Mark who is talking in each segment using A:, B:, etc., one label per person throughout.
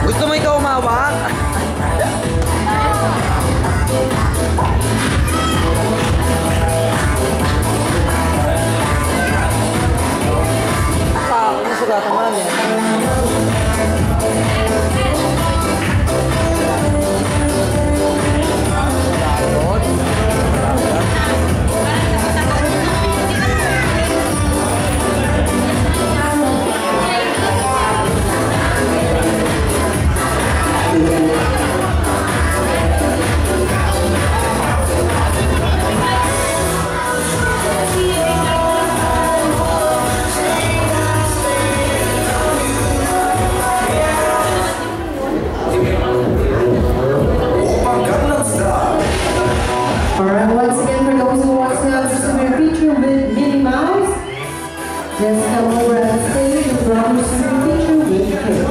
A: Gusto mo ikaw umawak? Ano sudah teman ya?
B: Alright, once again, for those who want to have a souvenir picture with Minnie Mouse, just come over at the stage and grab your souvenir picture with her.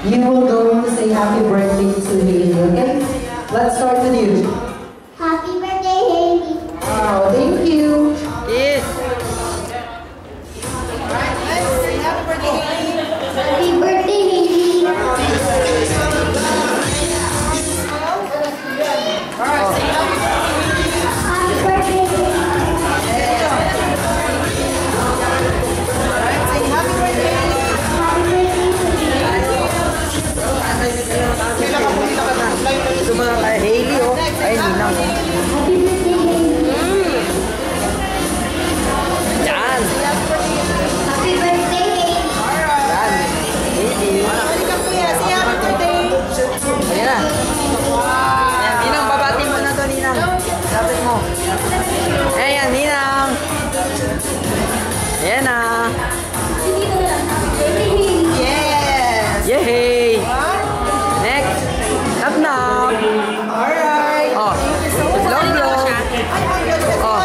B: You will go to say happy birthday to Haley, okay? Let's start with you.
C: Happy birthday, Haley.
B: Wow, thank you.
A: Yes.
C: Happy birthday, Haley. Happy birthday, Haley.
A: Ito mga kay Haley, oh. Ay, ninang, oh. Yan.
C: Happy birthday, Haley.
A: Yan. Haley. Ayan na. Ayan, ninang, babati mo na to, ninang. Lapit mo. Ayan, ninang. Ayan na.
B: Yes.
A: Yay! Next. Knock knock.
B: Alright.
A: Oh. Log. Oh.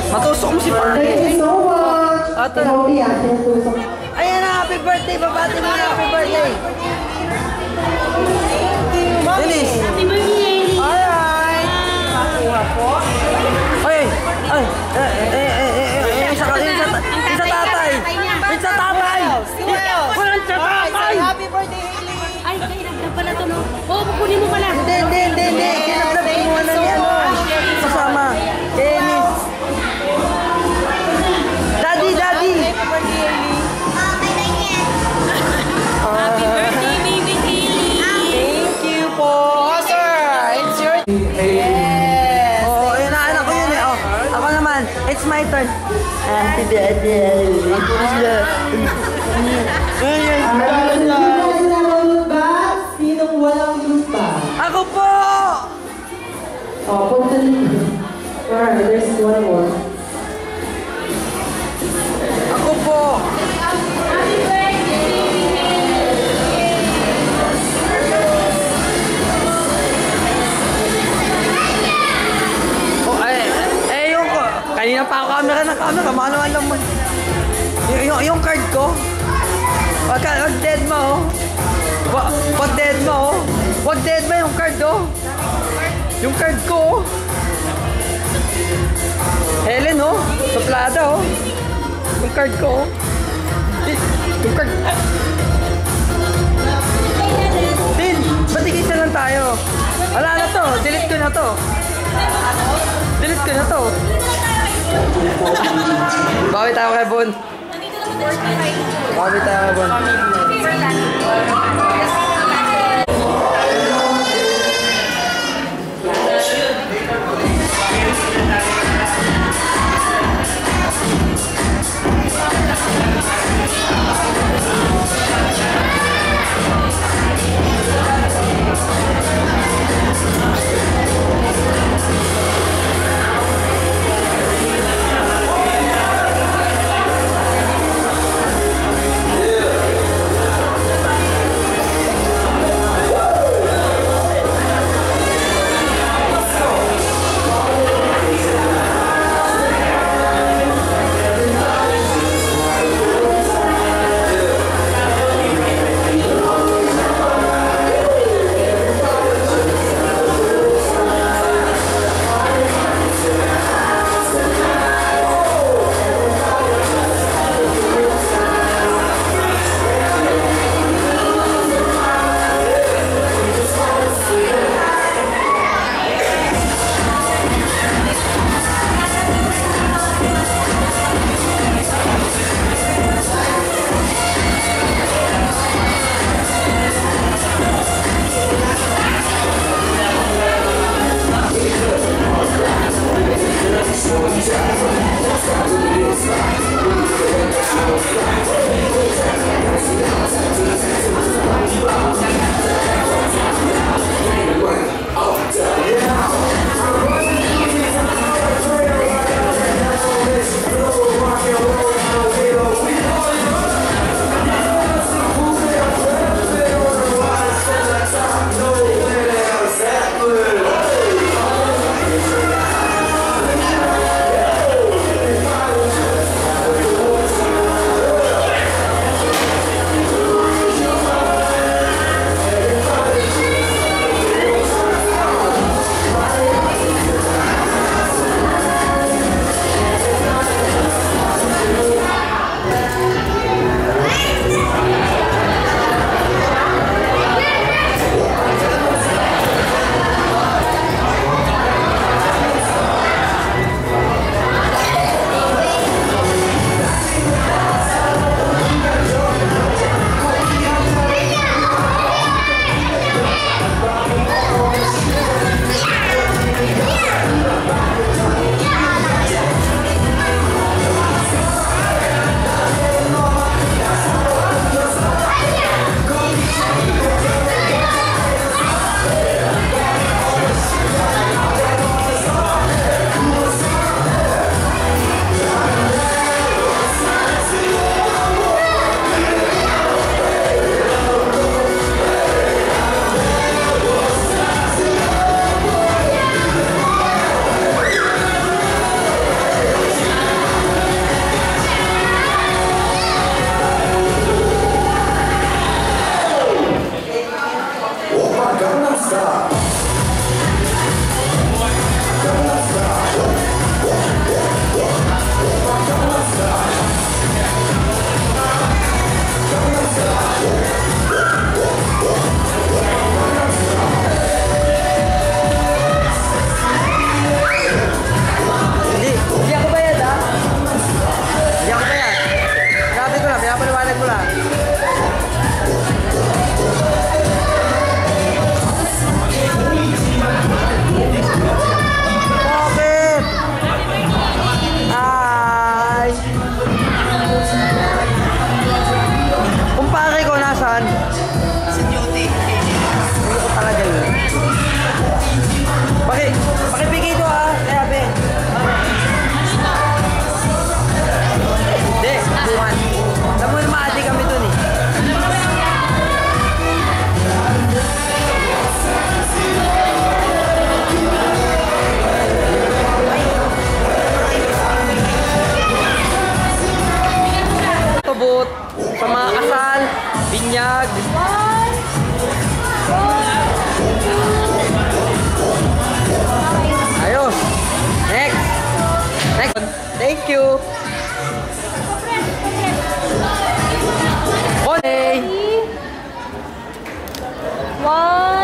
A: Matusok mo si Party.
B: Thank you so much. Ikaw di atin tusok.
A: Ayan na, happy birthday. Babati mo na, happy birthday. Dennis.
C: Happy birthday, Haley.
A: Alright. Ay, ay, isa tatay. Isa tatay. Walang sa tatay.
B: Happy birthday, Haley.
C: Ay, kailagdag pala to, no? Oo, kukunin mo pala.
A: Hindi. Kinagdag mo na ni ano. Kasama. Dennis. Daddy.
B: Happy birthday, Haley.
C: Happy birthday, baby Haley.
B: Thank you po. Sir, it's your... Yes.
A: Oh, anak ko yun eh. Oh, ako naman. It's my turn. Happy birthday.
B: Sinong walang lupa?
A: Ako po!
B: Oh, punta dito. Alright, there's one more.
A: Ako po!
C: Happy birthday, baby Haley.
A: Wag dead ba yung card, oh? Yung card ko, oh. Helen, oh. Suplada, oh. Yung card ko, oh. Yung card. Tin, ba't ikisa lang tayo? Wala na to. Delete ko na to. Delete ko na to. Bawi tayo kay Bon. Bawi tayo kay Bon.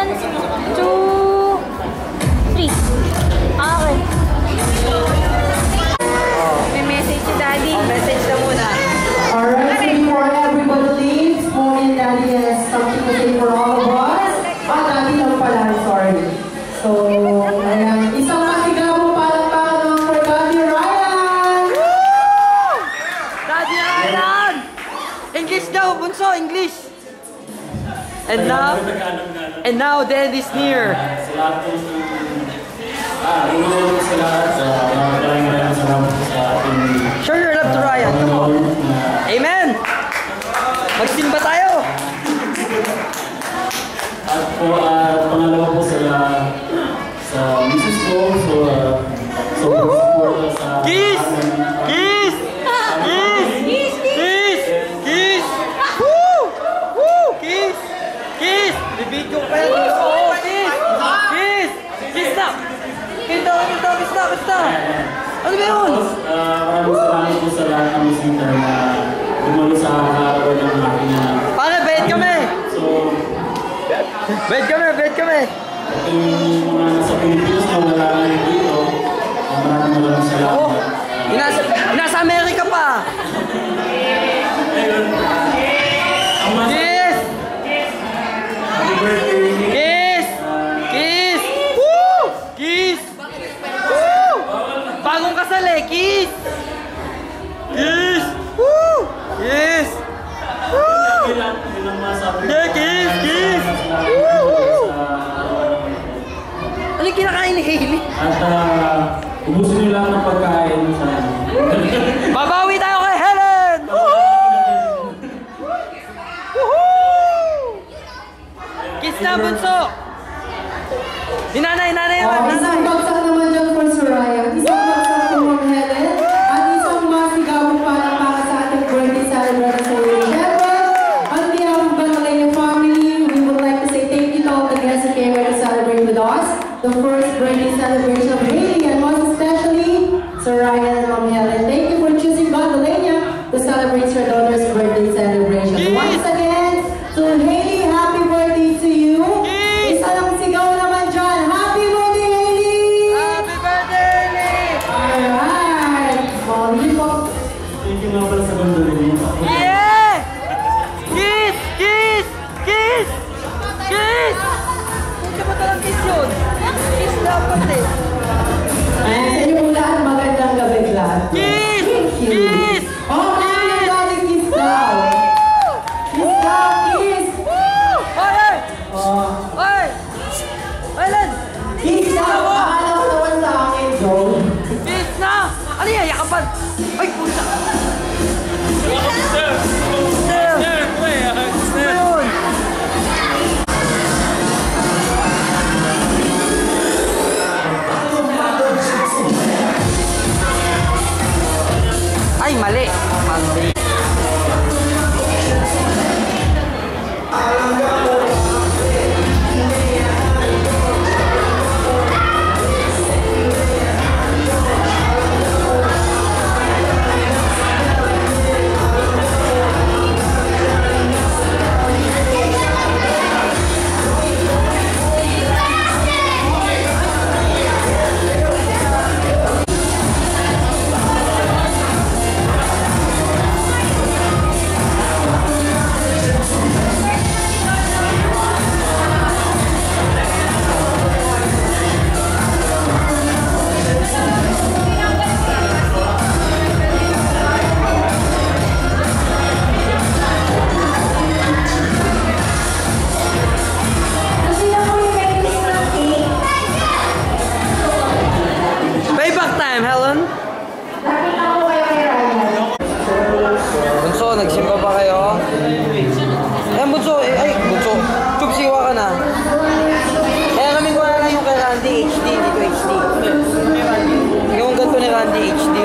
C: 1, 2, 3. Okay. May message si Daddy.
A: Message na muna.
B: Alright, so before everybody leaves, Mommy and Daddy has something to say for all of us. Daddy lang pala, I'm sorry. So, ayan. Isang masigabong palakpakan for Daddy Ryan!
A: Daddy Ryan! English daw, bunso, English! And now the end is near. Show your love to Ryan, come on. Amen! Magsimba tayo!
D: At po, pangalawa po sa Mrs. ko, so sa
A: Kiss! Kiss! Kiss! Kiss! Kiss! Woo! Woo! Kiss! Kiss! Bibidyo ko kaya dito. Oh, kiss! Kiss! Kiss na! Kiss na! Kiss na! Kiss na! Kiss na! Ano ba yun?
D: Maraming salamat po sa lahat ng musiker na dumalo sa harapan ng aking
A: Pare, bayad kami!
D: So,
A: Bayad kami! Bayad kami!
D: ito yung mga nasa Pilipinas na wala ngayon dito. Maraming salamat.
A: Oh! Nasa Amerika pa! Kiss!
D: Happy birthday!
A: Kiss! Kiss! Woo! Kiss! Woo! Bagong kasal eh! Kiss! Kiss! Woo! Kiss! Woo!
D: Ilang masabi.
A: Yeah, kiss! Kiss! Woo! Ano yung kinakain ni Hailey?
D: At ubusin nyo lang ng pagkain sa
A: Babawi tayo kay Helen! Woohoo! Woohoo! Kiss na, bunso! Di nanay, nanay naman, nanay!
B: Isang bagsak naman dyan for Soraya. Isang bagsak for Mom Helen. At isang masigabong palakpakan sa ating birthday celebrant sa Siyempre, on behalf of Bantalena family, we would like to say thank you to all the guests who came here to celebrate with us. The first birthday celebration of Hailey, and most especially Soraya and Mom Helen. Thank you for choosing Bantalena to celebrate your daughter's birthday celebration.
A: Yes.
B: Once again, to Hailey, happy birthday to you.
A: Yes.
B: Isa lang sigaw naman dyan. Happy birthday, Hailey!
A: Happy birthday, Hailey!
B: Alright! Molly po.
D: thank you nga pala sa banda rin.
A: Yeah! Kiss! Kiss! Kiss! Kiss! Hindi ba talagang kiss yun? Kiss dapat eh.
B: Ayan, sa inyo po lahat, magandang gabi lahat.
A: Kiss!
B: Thank you.
A: Kiss!
B: Oh, kaya natin kiss daw. Kiss daw, kiss.
A: Oy! Oy!
B: Oh,
A: Oy! Helen!
B: kiss daw. Akala ko naman sa akin, Joe.
A: Kiss na! Ano yan? Yakapan! Ay, pusa! Sir! Ano yun? Ay, mali! Mali! Payback time, Helen! Bunso, nagsimba ba kayo? Bunso, ay, Bunso. Chup, siwa ka na. Kaya kami ko na lang yung kay Randy HD, hindi ko HD. Yung ganito ni Randy HD.